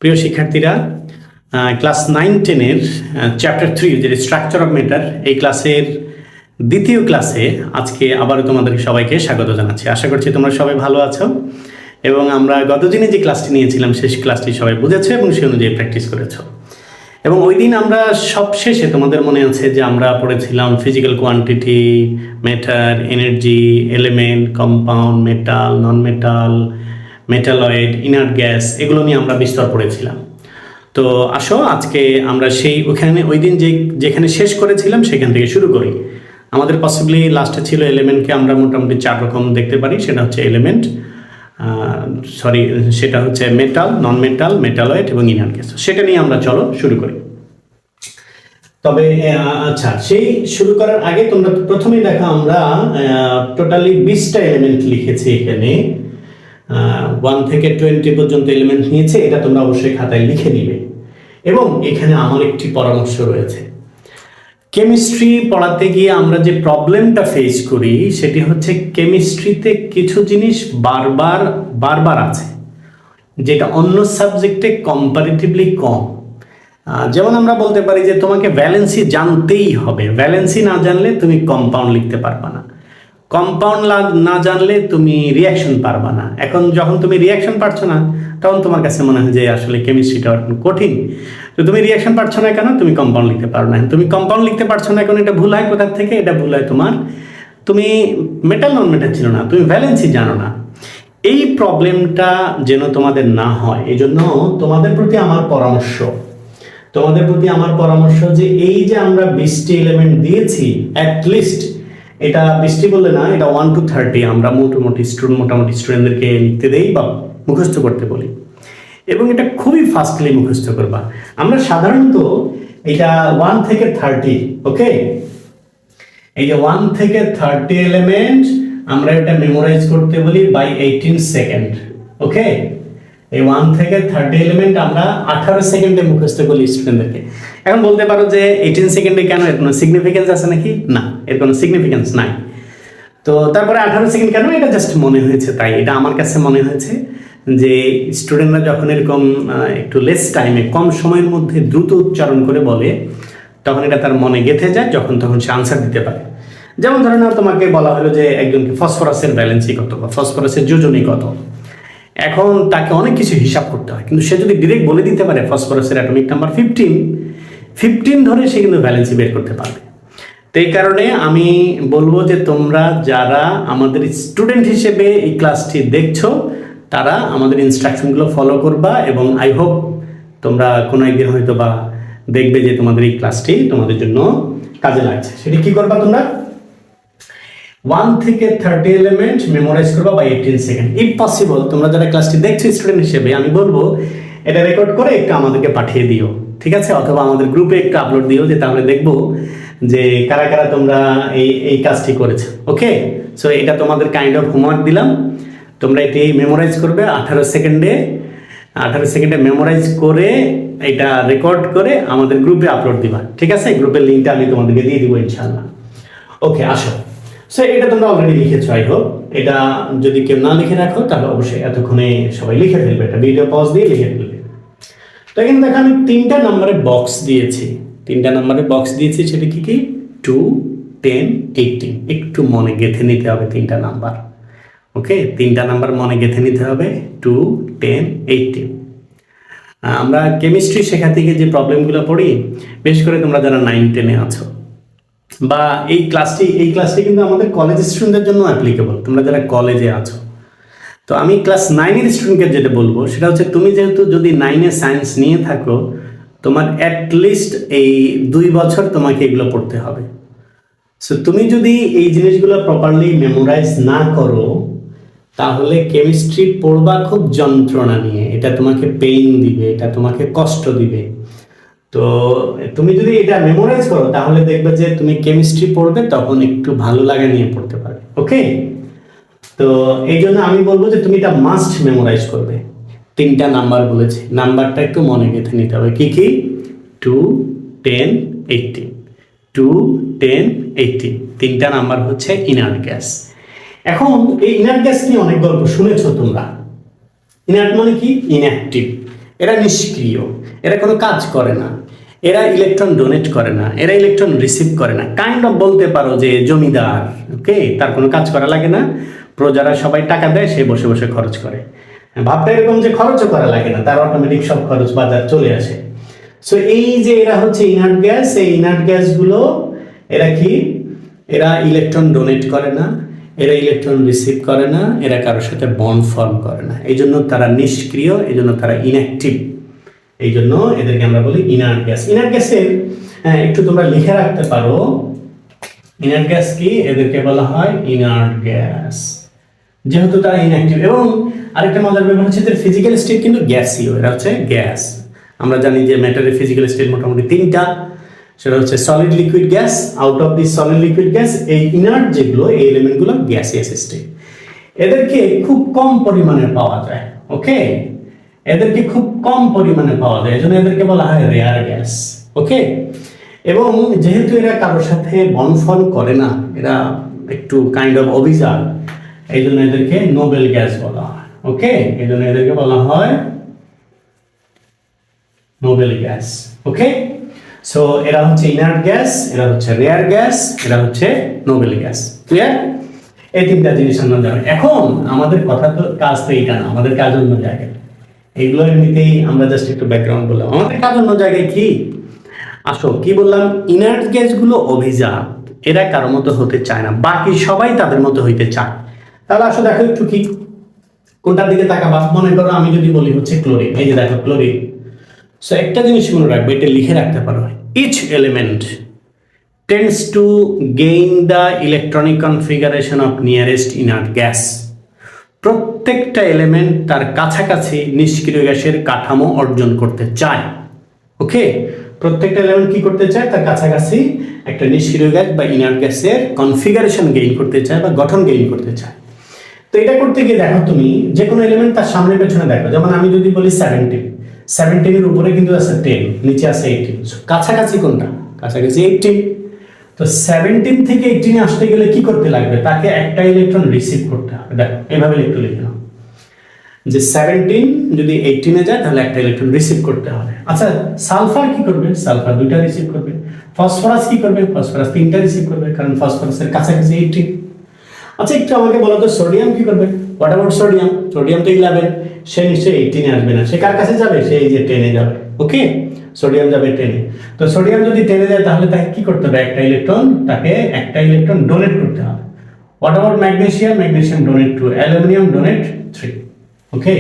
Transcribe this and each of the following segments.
প্রিয় শিক্ষার্থীরা, class 9-10-এর chapter 3 যে স্ট্রাকচার অফ ম্যাটার, এই ক্লাসের দ্বিতীয় ক্লাসে আজকে আবারও তোমাদের সবাইকে স্বাগত জানাচ্ছি। আশা করছি তোমরা সবাই ভালো আছো এবং আমরা গত দিনে যে ক্লাসটি নিয়েছিলাম সেই ক্লাসটি সবাই বুঝেছো এবং সেই অনুযায়ী প্র্যাকটিস করেছো। এবং ওই দিন আমরা সবশেষে তোমাদের মনে আছে যে আমরা পড়েছিলাম physical quantity, matter, energy, element, compound, metal, নন মেটাল, মেটালয়েড, ইনার্ট গ্যাস, এগুলো নিয়ে আমরা বিস্তর পড়েছিলাম। তো আসো আজকে আমরা ওই দিন যেখানে শেষ করেছিলাম সেখান থেকে শুরু করি। আমাদের পসিবলি লাস্টে ছিল এলিমেন্টকে আমরা মোটামুটি 4 রকম দেখতে পারি। সেটা হচ্ছে এলিমেন্ট, সেটা হচ্ছে মেটাল, নন মেটাল, মেটালয়েড এবং ইনার্ট গ্যাস। সেটা নিয়ে আমরা চলো শুরু করি। তবে আচ্ছা, সেই শুরু করার আগে তোমরা প্রথমেই দেখো আমরা টোটালি 20টা এলিমেন্ট লিখেছি এখানে। 1 থেকে 20 পর্যন্ত এলিমেন্ট নিয়েছে, এটা তোমরা অবশ্যই খাতায় লিখে নিবে। এবং এখানে আমার একটি পরামর্শ রয়েছে। কেমিস্ট্রি পড়াতে গিয়ে আমরা যে প্রবলেমটা ফেস করি সেটি হচ্ছে কেমিস্ট্রিতে কিছু জিনিস বারবার আছে যেটা অন্য সাবজেক্টে কম্পারেটিভলি কম। যেমন আমরা বলতে পারি যে তোমাকে ভ্যালেন্সি জানতেই হবে, ভ্যালেন্সি না জানলে তুমি কম্পাউন্ড লিখতে পারবা না, কম্পাউন্ড না জানলে তুমি রিয়াকশন পারবা না। এখন যখন তুমি রিয়াকশন পারছো না তখন তোমার কাছে মনে হয় যে আসলে কেমিস্ট্রিটা কঠিন। তো তুমি রিয়াকশন পারছো না কেন? তুমি কম্পাউন্ড লিখতে পারো না। তুমি কম্পাউন্ড লিখতে পারছো না এখন, এটা ভুল হয় কোথার থেকে? এটা ভুল হয় তুমি মেটাল নন মেটাল ছিল না, তুমি ভ্যালেন্সি জানো না। এই প্রবলেমটা যেন তোমাদের না হয়, এই জন্য তোমাদের প্রতি আমার পরামর্শ যে এই যে আমরা 20টি এলিমেন্ট দিয়েছি, অ্যাটলিস্ট এটা 20টি বললে না, এটা 1 to 30 আমরা মোটামুটি স্টুডেন্টদেরকে লিখতে দেই বা মুখস্থ করতে বলি। এবং এটা খুবই ফাস্টলি মুখস্থ করবা। আমরা সাধারণত এটা 1 থেকে 30, ওকে, এই যে 1 থেকে 30 এলিমেন্ট আমরা এটা মেমোরাইজ করতে বলি বাই 18 সেকেন্ড, ওকে। এই 1 থেকে 30 এলিমেন্ট আমরা 18 সেকেন্ডে মুখস্থ করি স্টুডেন্টদেরকে। এখন বলতে পারো যে 18 সেকেন্ডে কেন? এর কোনো সিগনিফিকেন্স আছে নাকি? না, এর কোনো সিগনিফিকেন্স নাই। তো তারপরে 18 সেকেন্ড কেন? এটা জাস্ট মনে হয়েছে, তাই এটা আমার কাছে মনে হয়েছে যে স্টুডেন্টরা যখন এরকম একটু লেস টাইমে, কম সময়ের মধ্যে দ্রুত উচ্চারণ করে বলে, তখন এটা তার মনে গেঁথে যায়, তখন সে আনসার দিতে পারে। যেমন ধরে নাও তোমাকে বলা হলো যে একজনকে ফসফরাসের ভ্যালেন্সি কত বা ফসফরাসের যোজনী কত। এখন তাকে অনেক কিছু হিসাব করতে হয়, কিন্তু সে যদি ডিরেক্ট বলে দিতে পারে ফসফরাসের অ্যাটমিক নাম্বার 15 ধরে সে কিন্তু ভ্যালেন্সি বের করতে পারবে। তো এই কারণে আমি বলবো যে তোমরা যারা আমাদের স্টুডেন্ট হিসেবে এই ক্লাসটি দেখছো তারা আমাদের ইনস্ট্রাকশনগুলো ফলো করবা এবং আই হোপ তোমরা কোনো একদিন হয়তো বা দেখবে যে তোমাদের এই ক্লাসটি তোমাদের জন্য কাজে লাগছে। সেটি কি করবা? তোমরা 1 থেকে 30 এলিমেন্ট মেমোরাইজ করবা বাই 18 সেকেন্ড। ইফ পসিবল তোমরা যারা ক্লাসটি দেখছো স্টুডেন্ট হিসেবে, আমি বলবো এটা রেকর্ড করে একটু আমাদেরকে পাঠিয়ে দিও, ঠিক আছে? অথবা আমাদের গ্রুপে একটু আপলোড দিও, যে তাহলে দেখবো যে কারা কারা তোমরা এই কাজটি করেছো, ওকে। সো এটা তোমাদের কাইন্ড অফ হোমওয়ার্ক দিলাম। তোমরা এটি মেমোরাইজ করবে 18 সেকেন্ডে মেমোরাইজ করে এটা রেকর্ড করে আমাদের গ্রুপে আপলোড দিবা, ঠিক আছে? গ্রুপের লিঙ্কটা আমি তোমাদেরকে দিয়ে দিব ইনশাআল্লাহ, ওকে। আসো, সো এটা তোমরা অলরেডি লিখেছো আই হোপ। এটা যদি কেউ না লিখে রাখো তাহলে অবশ্যই এতক্ষণে সবাই লিখে ফেলবে, এটা ভিডিও পজ দিয়ে লিখে ফেলবে। তো এখানে দেখো আমি 3টা নম্বরের বক্স দিয়েছি, সেটা কি 2, 10, 18। একটু মনে গেঁথে নিতে হবে 3টা নাম্বার, ওকে। 3টা নাম্বার মনে গেঁথে নিতে হবে, 2, 10, 18। আমরা কেমিস্ট্রি শেখাতে গিয়ে যে প্রবলেমগুলো পড়ি, বিশেষ করে তোমরা যারা 9-10-এ আছো, বা এই ক্লাসটি কিন্তু আমাদের কলেজ স্টুডেন্টদের জন্য অ্যাপ্লিকেবল, তোমরা যারা কলেজে আছো। তো আমি ক্লাস 9-এর স্টুডেন্টকে যেটা বলবো সেটা হচ্ছে, তুমি যেহেতু যদি 9-এ সায়েন্স নিয়ে থাকো, তোমার অ্যাটলিস্ট এই 2 বছর তোমাকে এগুলো পড়তে হবে। সো তুমি যদি এই জিনিসগুলো প্রপারলি মেমোরাইজ না করো তাহলে কেমিস্ট্রি পড়বা খুব যন্ত্রণা নিয়ে, এটা তোমাকে পেইন দিবে, এটা তোমাকে কষ্ট দিবে। তো তুমি যদি এটা মেমোরাইজ করো তাহলে দেখবে যে তুমি কেমিস্ট্রি পড়বে তখন একটু ভালো লাগা নিয়ে পড়তে পারবে, ওকে। তো এই জন্য আমি বলবো যে তুমি এটা মাস্ট মেমোরাইজ করবে। 3টা নাম্বার বলেছি, নাম্বারটা একটু মনে গেঁথে নিতে হবে। কি 2, 10, 18, 2, 10, 18। 3টা নাম্বার হচ্ছে ইনার্ট গ্যাস। এখন এই ইনার্ট গ্যাস নিয়ে অনেক গল্প শুনেছো তোমরা। ইনার্ট মানে কি? ইনঅ্যাক্টিভ। এরা নিষ্ক্রিয়, এরা কোনো কাজ করে না, এরা ইলেকট্রন ডোনেট করে না, এরা ইলেকট্রন রিসিভ করে না। কাইন্ড অফ বলতে পারো যে জমিদার, ওকে, তার কোনো কাজ করা লাগে না, প্রজারা সবাই টাকা দেয়, সে বসে বসে খরচ করে। ভাবটা এরকম যে খরচও করা লাগে না, তার অটোমেটিক সব খরচ বাজার চলে আসে। সো এই যে এরা হচ্ছে ইনার্ট গ্যাস, এই ইনার্ট গ্যাসগুলো এরা কি, এরা ইলেকট্রন ডোনেট করে না, এরা ইলেকট্রন রিসিভ করে না, এরা কারোর সাথে বন্ড ফর্ম করে না, এই জন্য তারা নিষ্ক্রিয়, এই জন্য তারা ইনঅ্যাক্টিভ, এই জন্য এদেরকে আমরা বলি ইনার্ট গ্যাস। ইনার্ট গ্যাসের একটু তোমরা লিখে রাখতে পারো, ইনার্ট গ্যাস কি, এদেরকে বলা হয় ইনার্ট গ্যাস, যেহেতু তারা ইনঅ্যাক্টিভ। এবং আরেকটা মজার ব্যাপার হচ্ছে এদের ফিজিক্যাল স্টেট কিন্তু গ্যাসীয়, এরা হচ্ছে গ্যাস। আমরা জানি যে ম্যাটারের ফিজিক্যাল স্টেট মোটামুটি তিনটা, সেটা হচ্ছে solid, liquid, gas. Out of this solid, liquid, gas, এই ইনার্ট যেগুলো, এই এলিমেন্টগুলো গ্যাসিয়াস স্টেট। এদেরকে খুব কম পরিমাণে পাওয়া যায়, ওকে, এদেরকে খুব কম পরিমাণে পাওয়া যায়, এজন্য এদেরকে বলা হয় রেয়ার গ্যাস, ওকে। এবং যেহেতু এরা কারোর সাথে বন্ড ফর্ম করে না, এরা একটু কাইন্ড অফ অভিজাত, এই জন্য এদেরকে নোবেল গ্যাস বলা হয়, ওকে, এই জন্য এদেরকে বলা হয় নোবেল গ্যাস, ওকে। সো এরা হচ্ছে ইনার্ট গ্যাস, এরা হচ্ছে রেয়ার গ্যাস, এরা হচ্ছে নোবেল গ্যাস। ক্লিয়ার? এই তিনটা জিনিস আমরা জানি। এখন আমাদের কথা তো, কাজ তো এইটা না, আমাদের কাজ অন্য জায়গায়। এগুলো এমনিতেই আমরা জাস্ট একটু ব্যাকগ্রাউন্ড বললাম, আমাদের কাজ অন্য জায়গায়। কি আসো, কি বললাম, ইনার্ট গ্যাসগুলো অভিজাত, এরা কারো মতো হতে চায় না, বাকি সবাই তাদের মতো হইতে চায়। তাহলে আসো দেখো একটু কি, কোনটার দিকে তাকাবা? মনে করো আমি যদি বলি হচ্ছে ক্লোরিন, এই যে দেখো ক্লোরিন। সো একটা জিনিস মনে রাখবে, এটা লিখে রাখতে পারো, each element tends to gain the electronic configuration of nearest inert gas. প্রত্যেকটা এলিমেন্ট তার কাছাকাছি নিষ্ক্রিয় গ্যাসের কাঠামো অর্জন করতে চায়, ওকে। প্রত্যেকটা এলিমেন্ট কি করতে চায়? তার কাছাকাছি একটা নিষ্ক্রিয় গ্যাস বা ইনার্ট গ্যাসের কনফিগারেশন গেইন করতে চায় বা গঠন গেইন করতে চায়। তো এটা করতে গিয়ে দেখো, তুমি যে কোনো এলিমেন্ট তার সামনে পেছনে দেখো, যেমন আমি যদি বলি 17 এর উপরে কিন্তু আছে 10, নিচে আছে 18, কাছাকাছি কোনটা? কাছাকাছি 18। তো 17 থেকে 18 আসতে গেলে কি করতে লাগবে? তাকে একটা ইলেকট্রন রিসিভ করতে হবে। দেখো এইভাবে একটু লিখে নাও যে 17 যদি 18 এ যায় তাহলে একটা ইলেকট্রন রিসিভ করতে হবে। আচ্ছা, সালফার কি করবে? সালফার 2টা রিসিভ করবে। ফসফরাস কি করবে? ফসফরাস 3টা রিসিভ করবে, কারণ ফসফরাসের কাছাকাছি 18। আচ্ছা, একটু আমাকে বলো তো সোডিয়াম কি করবে? What about sodium? সোডিয়াম তো 11, সে নিশ্চয়ই 18 এ আসবে না, সে কার কাছে যাবে? সে এই যে 10 এ যাবে, ওকে। সোডিয়াম যাবে 10 এ। তো সোডিয়াম যদি 10 এ যায় তাহলে তাকে কি করতে হবে? তাকে একটা ইলেকট্রন ডোনেট করতে হবে। What about magnesium? Magnesium donate 2, aluminium donate 3, ওকে।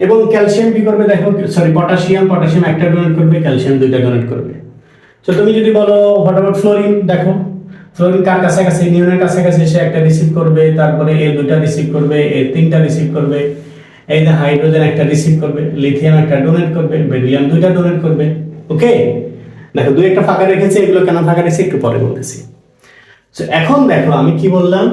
এবং ক্যালসিয়াম কি করবে? দেখো, সরি, পটাশিয়াম একটা ডোনেট করবে, ক্যালসিয়াম 2টা ডোনেট করবে। তো তুমি যদি বলো হোয়াট অ্যাবাউট ফ্লোরিন, দেখো ফ্লোরিন কার কাছাকাছি? নিয়নের কাছাকাছি, সে একটা রিসিভ করবে, তারপরে এ 2টা রিসিভ করবে, এ 3টা রিসিভ করবে, এই যে হাইড্রোজেন একটা রিসিভ করবে, লিথিয়াম একটা ডোনেট করবে, বেরিলিয়াম 2টা ডোনেট করবে, ওকে। দেখো 2 একটা ফাঁকা রেখেছে, এগুলো কেন ফাঁকা রেখেছে একটু পরে বলতেছি। তো এখন দেখো আমি কি বললাম,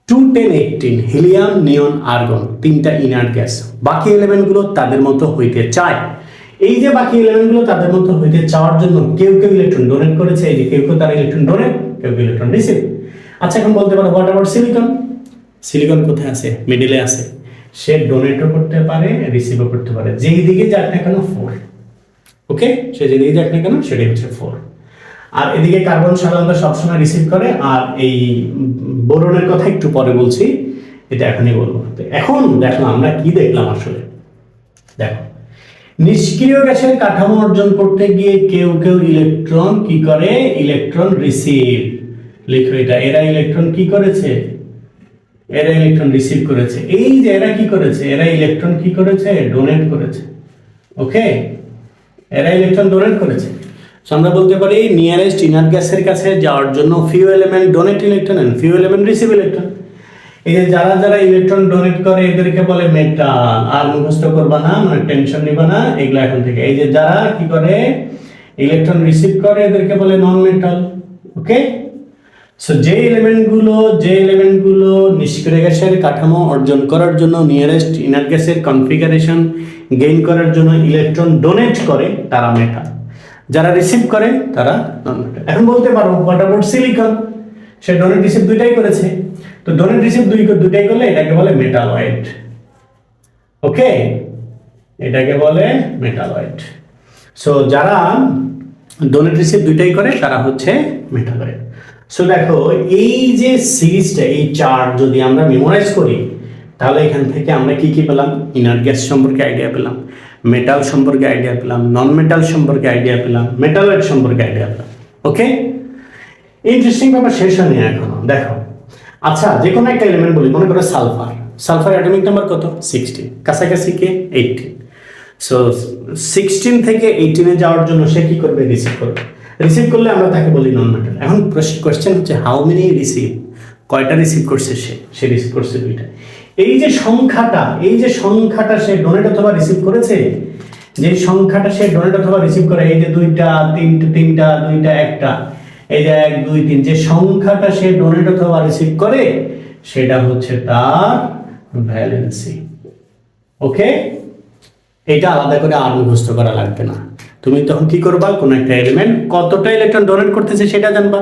2, 10, 18, হিলিয়াম, নিয়ন, আর্গন 3টা ইনার্ট গ্যাস। বাকি এলিমেন্টগুলো তাদের মতো হইতে চায়। এই যে বাকি এলিমেন্টগুলো তাদের মতো হইতে চাওয়ার জন্য কেউ কেউ ইলেকট্রন ডোনেট করেছে, এই যে কেউ কেউ তারা ইলেকট্রন ডোনেট, কেউ কেউ ইলেকট্রন রিসিভ। আচ্ছা, এখন বলতে পারো হোয়াট অ্যাবাউট সিলিকন? সিলিকন কোথায় আছে? মিডলে আছে, সে ডোনেটও করতে পারে, রিসিভও করতে পারে, যেই দিকে যাক না কেন 4, ওকে। সে যেদিকে যাক না কেন সেটাই হচ্ছে 4। আর এদিকে কার্বন সাধারণত সবসময় রিসিভ করে, আর এই বোরনের কথা একটু পরে বলছি, এটা এখনই বলবো। তো এখন দেখো আমরা কি দেখলাম আসলে। দেখো, নিষ্ক্রিয় গ্যাসের কাঠামো অর্জন করতে গিয়ে কেউ কেউ ইলেকট্রন কি করে? Electron receive. লিখো এটা, এরা ইলেকট্রন কি করেছে? এরা ইলেকট্রন রিসিভ করেছে। এই যে এরা কি করেছে? এরা ইলেকট্রন কি করেছে? ডোনেট করেছে, ওকে। এরা ইলেকট্রন ডোনেট করেছে। আমরা বলতে পারি নিয়ারেস্ট ইনার্ট গ্যাসের কাছে যাওয়ার জন্য few element donate electron and few element receive electron. এই যে যারা যারা ইলেকট্রন ডোনেট করে এদেরকে বলে মেটাল। আর মুখস্থ করবা না, মানে টেনশন নিবা না এগুলো এখন থেকে। এই যে যারা কি করে ইলেকট্রন রিসিভ করে এদেরকে বলে নন মেটাল, ওকে। সো যে এলিমেন্টগুলো নিষ্ক্রিয় গ্যাসের কাঠামো অর্জন করার জন্য নিয়ারেস্ট ইনার্ট গ্যাসের কনফিগারেশন গেইন করার জন্য ইলেকট্রন ডোনেট করে তারা মেটাল, যারা রিসিভ করে তারা নন মেটাল। এখন বলতে পারো হোয়াট অ্যাবাউট সিলিকন? সে ডোনেট রিসিভ 2টাই করেছে। তো ডোনেট রিসিভ 2টাই করলে এটাকে বলে মেটালয়েড, ওকে। এটাকে বলে মেটালয়েড। সো যারা ডোনেট রিসিভ দুইটাই করে তারা হচ্ছে মেটালয়েড। সো দেখো এই যে সিরিজটা, এই চার্ট যদি আমরা মেমোরাইজ করি তাহলে এখান থেকে আমরা কি কি পেলাম? ইনার গ্যাস সম্পর্কে আইডিয়া পেলাম, মেটাল সম্পর্কে আইডিয়া পেলাম, নন মেটাল সম্পর্কে আইডিয়া পেলাম, মেটালয়েড সম্পর্কে আইডিয়া পেলাম। ওকে, ইন্টারেস্টিং ব্যাপার শেষ হয়নি এখনো। দেখো আচ্ছা, যে কোনো একটা এলিমেন্ট বলি, মনে করো সালফার। সালফার অ্যাটমিক নাম্বার কত? 16, কাছাকাছি কে 18। সো 16 থেকে 18-এ যাওয়ার জন্য সে কি করবে? রিসিভ করবে। রিসিভ করলে আমরা তাকে বলি নন মেটাল। এখন কোয়েশ্চেন হচ্ছে হাউ মেনি রিসিভ, কয়টা রিসিভ করছে সে রিসিভ করছে 2টা। এই যে সংখ্যাটা সে ডোনেট অথবা রিসিভ করেছে, যে সংখ্যাটা সে ডোনেট অথবা রিসিভ করে, এই যে 2টা 3টা 2টা 1টা, এই যে 1 2 3, যে সংখ্যাটা সে ডোনেট অথবা রিসিভ করে সেটা হচ্ছে তার ভ্যালেন্সি। ওকে, এটা আলাদা করে আর মুখস্থ করা লাগবে না। তুমি তখন কি করবা? কোনো একটা এলিমেন্ট কতটা ইলেকট্রন ডোনেট করতেছে সেটা জানবা,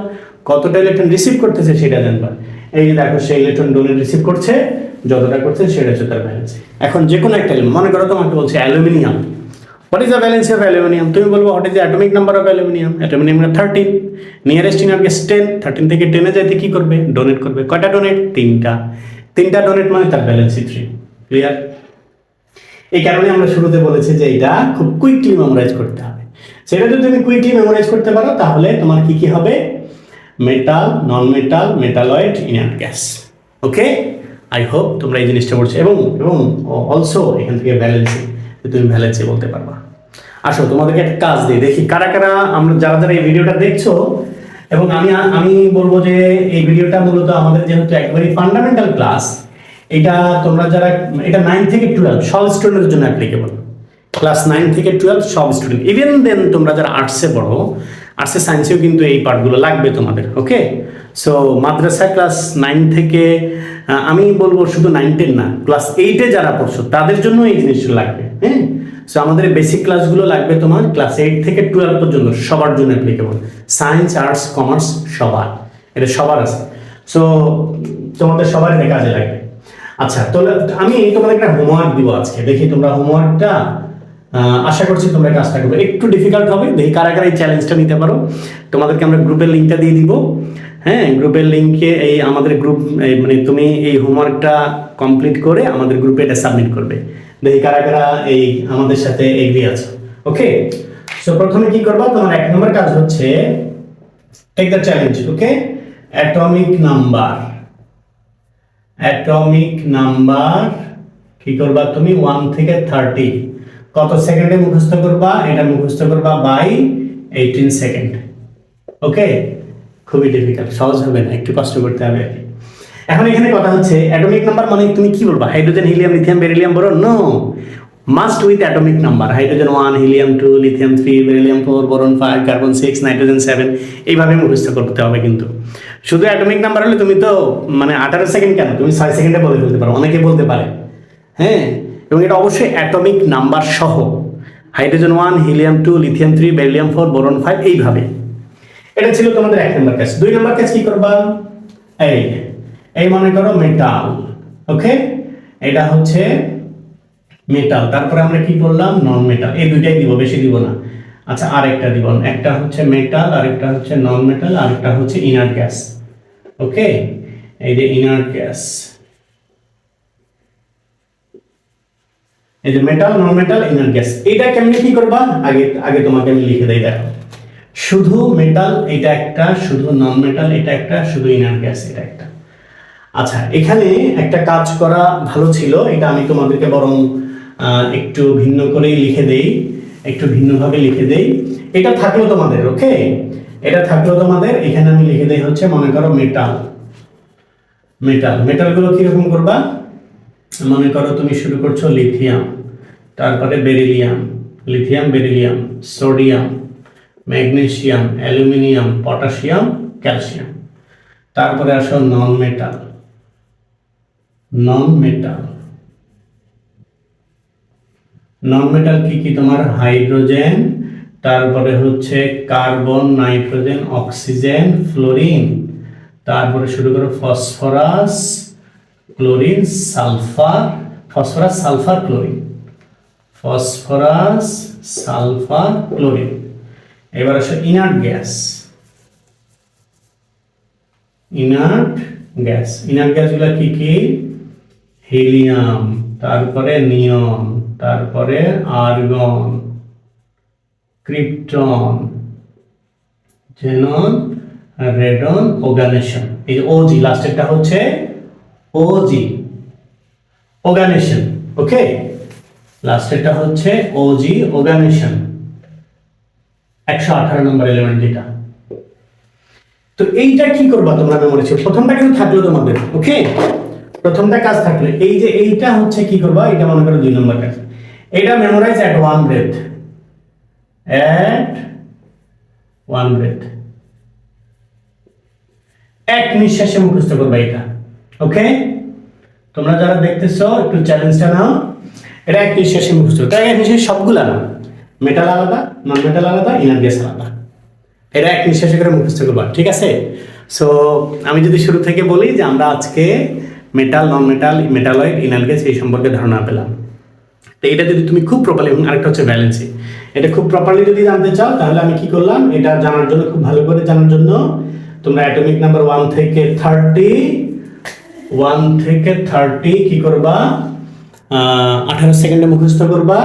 কতটা ইলেকট্রন রিসিভ করতেছে সেটা জানবা। এই যে দেখো সে ইলেকট্রন ডোনেট রিসিভ করছে, যতটা করছে সেটা হচ্ছে তার ভ্যালেন্সি। এখন যে কোনো একটা এলিমেন্ট, মনে করো তোমাকে বলছে aluminium, what is the valency of aluminium? তুমি বলবো what is the atomic number of aluminium? Atomic number 13, nearest inner gas 10, 13 থেকে 10-এ যাইতে কি করবে? ডোনেট করবে। কয়টা ডোনেট? 3টা ডোনেট, মানে তার ভ্যালেন্সি 3। ক্লিয়ার? এই কারণে আমরা শুরুতে বলেছি যে এটা খুব কুইকলি মেমোরাইজ করতে হবে। সেটা যদি তুমি কুইকলি মেমোরাইজ করতে পারো তাহলে তোমার কি কি হবে? Metal, non metal, metalloid, inner gas. Okay, I hope তোমরা এই জিনিসটা পড়ছো। এবং অলসো এখান থেকে ভ্যালেন্সি, তুমি ভ্যালেন্সি বলতে পারবা। আসো তোমাদেরকে একটা কাজ দিই, দেখি কারা কারা আমরা যারা এই ভিডিওটা দেখছো। এবং আমি বলবো যে এই ভিডিওটা মূলত আমাদের যেহেতু একবারই ফান্ডামেন্টাল ক্লাস, এটা তোমরা যারা, এটা 9 থেকে 12 সব স্টুডেন্টের জন্য অ্যাপ্লিকেবল। ক্লাস 9 থেকে 12 সব স্টুডেন্ট, ইভেন দেন তোমরা যারা আর্টসে পড়ো, আর্টসে সায়েন্সেও কিন্তু এই পার্টগুলো লাগবে তোমাদের। ওকে, সো মাদ্রাসা ক্লাস 9 থেকে, আমি বলবো শুধু 9 10 না, ক্লাস 8-এ যারা পড়ছো তাদের জন্য এই জিনিসগুলো লাগবে। হ্যাঁ, সো আমাদের বেসিক ক্লাসগুলো লাগবে তোমার ক্লাস 8 থেকে 12 পর্যন্ত, সবার জন্য অ্যাপ্লিকেবল। সায়েন্স, আর্টস, কমার্স সবার, এটা সবার আছে। সো তোমাদের সবার এটা কাজে লাগবে। আচ্ছা, তো আমি তোমাদের একটা হোমওয়ার্ক দিব আজকে, দেখি তোমরা হোমওয়ার্কটা, আশা করছি তোমরা কাজটা করবে। একটু ডিফিকাল্ট হবে, দেখি কারা কারা এই চ্যালেঞ্জটা নিতে পারো। তোমাদেরকে আমরা গ্রুপের লিঙ্কটা দিয়ে দিব। হ্যাঁ, গ্রুপের লিঙ্কে এই আমাদের গ্রুপ, মানে তুমি এই হোমওয়ার্কটা কমপ্লিট করে আমাদের গ্রুপে এটা সাবমিট করবে। দেখি কারা কারা এই আমাদের সাথে এগ্রি আছো। ওকে, সো প্রথমে কি করবা? তোমার 1 নম্বর কাজ হচ্ছে take the challenge. Okay, atomic number কি করবা তুমি? 1 থেকে 30 কত সেকেন্ডে মুখস্থ করবা? এটা মুখস্থ করবা বাই 18 সেকেন্ড। ওকে, খুবই ডিফিকাল্ট, সহজ হবে না, একটু কষ্ট করতে হবে আর কি। এখন এখানে কথা হচ্ছে অ্যাটমিক নাম্বার মানে তুমি কি বলবা? হাইড্রোজেন, হিলিয়াম, লিথিয়াম, বেরিলিয়াম বলো? No, must with atomic number. Hydrogen 1, helium 2, lithium 3, beryllium 4, boron 5, carbon 6, nitrogen 7, এইভাবে মুখস্থ করতে হবে। কিন্তু শুধু অ্যাটমিক নাম্বার হলে তুমি তো মানে 18 সেকেন্ড কেন, তুমি 6 সেকেন্ডে বলে ফেলতে পারো, অনেকে বলতে পারে। হ্যাঁ, এবং এটা অবশ্যই অ্যাটমিক নাম্বার সহ, hydrogen 1, helium 2, lithium 3, beryllium 4, boron 5, এইভাবে। এটা ছিল তোমাদের 1 নম্বর কাজ। 2 নম্বর কাজ কি করবা? এই মনে করো মেটাল। ওকে, এটা হচ্ছে মেটাল। তারপরে আমরা কি করলাম? নন মেটাল। এই দুইটাই দিব, বেশি দিব না। আচ্ছা, আরেকটা দিব, একটা হচ্ছে মেটাল, আরেকটা হচ্ছে নন মেটাল, আরেকটা হচ্ছে ইনার গ্যাস। ওকে, এই যে ইনার গ্যাস, এই যে মেটাল, নন মেটাল, ইনার গ্যাস। এটা কেমনে কি করবা? আগে তোমাকে আমি লিখে দেই, দেখো। শুধু মেটাল এটা একটা, শুধু নন মেটাল এটা একটা, শুধু ইনার গ্যাস এটা একটা। আচ্ছা, এখানে একটা কাজ করা ভালো ছিল, এটা আমি তোমাদেরকে বরং একটু ভিন্ন করেই লিখে দেই, একটু ভিন্নভাবে লিখে দেই। এটা থাকলো তোমাদের, ওকে, এটা থাকলো তোমাদের। এখানে আমি লিখে দেই হচ্ছে, মনে করো মেটালগুলো কিরকম করবা? মনে করো তুমি শুরু করছো লিথিয়াম, তারপরে beryllium, sodium, magnesium, aluminium, potassium, calcium. তারপরে আসো নন মেটাল কি কি তোমার? হাইড্রোজেন, তারপরে হচ্ছে কার্বন, নাইট্রোজেন, অক্সিজেন, ফ্লোরিন, তারপরে শুরু করো phosphorus, chlorine, sulphur, chlorine, phosphorus, sulphur, chlorine. এবার আসে ইনার্ট গ্যাস। ইনার্ট গ্যাসগুলো কি কি? হিলিয়াম, তারপরে নিয়ন, তারপরে আর্গন, ক্রিপ্টন, জেনন, রেডন, ওগানেশন। এই ওজি লাস্টেরটা হচ্ছে ওজি, ওগানেশন। ওকে, লাস্টেরটা হচ্ছে ওজি, ওগানেশন। 118 নম্বর এলিমেন্ট এটা। তো এইটা কি করবা তোমরা মেমোরি ছিল? প্রথমটা কিন্তু থাকলো তোমাদের। ওকে, প্রথমটা কাজ থাকলো। এই যে এইটা হচ্ছে কি করবা, এটা মনে করো 2 নম্বর কাজ। এটা মেমোরাইজ এট ওয়ান ব্রেথ, এক নিঃশ্বাসে মুখস্থ করবা এটা। ওকে, তোমরা যারা দেখতেছো একটু চ্যালেঞ্জটা নাও, এটা এক নিঃশ্বাসে মুখস্থ করতে। এক নিঃশ্বাসে সবগুলা না, মেটাল আলাদা, নন মেটাল আলাদা, ইনার গ্যাস আলাদা। এটা এক নিঃশ্বাসে করে মুখস্থ করবা, ঠিক আছে? সো আমি যদি শুরু থেকে বলি যে আমরা আজকে মেটাল, নন মেটাল, মেটালয়েড, ইনার গ্যাস এই সম্পর্কে ধারণা পেলাম। তো এটা যদি তুমি খুব প্রপারলি, এবং আরেকটা হচ্ছে ভ্যালেন্সি, এটা খুব প্রপারলি যদি জানতে চাও তাহলে আমি কি করলাম, এটা জানার জন্য, খুব ভালো করে জানার জন্য তোমরা অ্যাটমিক নাম্বার 1 থেকে 30 কি করবা, 18 সেকেন্ডে মুখস্থ করবা।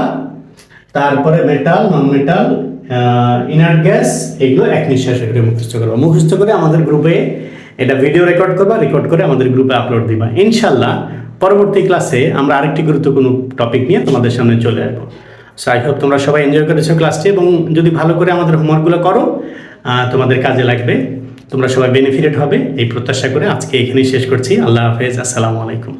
তারপরে মেটাল, নন মেটাল, ইনার গ্যাস, এগুলো এক নিঃশ্বাসে করে মুখস্থ করবা। মুখস্থ করে আমাদের গ্রুপে এটা ভিডিও রেকর্ড করবা, রেকর্ড করে আমাদের গ্রুপে আপলোড দিবা। ইনশাল্লাহ পরবর্তী ক্লাসে আমরা আরেকটি গুরুত্বপূর্ণ টপিক নিয়ে তোমাদের সামনে চলে আসবো। সো আই হোপ তোমরা সবাই এনজয় করেছো ক্লাসটি, এবং যদি ভালো করে আমাদের হোমওয়ার্কগুলো করো তোমাদের কাজে লাগবে, তোমরা সবাই বেনিফিটেড হবে এই প্রত্যাশা করে আজকে এখানেই শেষ করছি। আল্লাহ হাফেজ, আসসালামু আলাইকুম।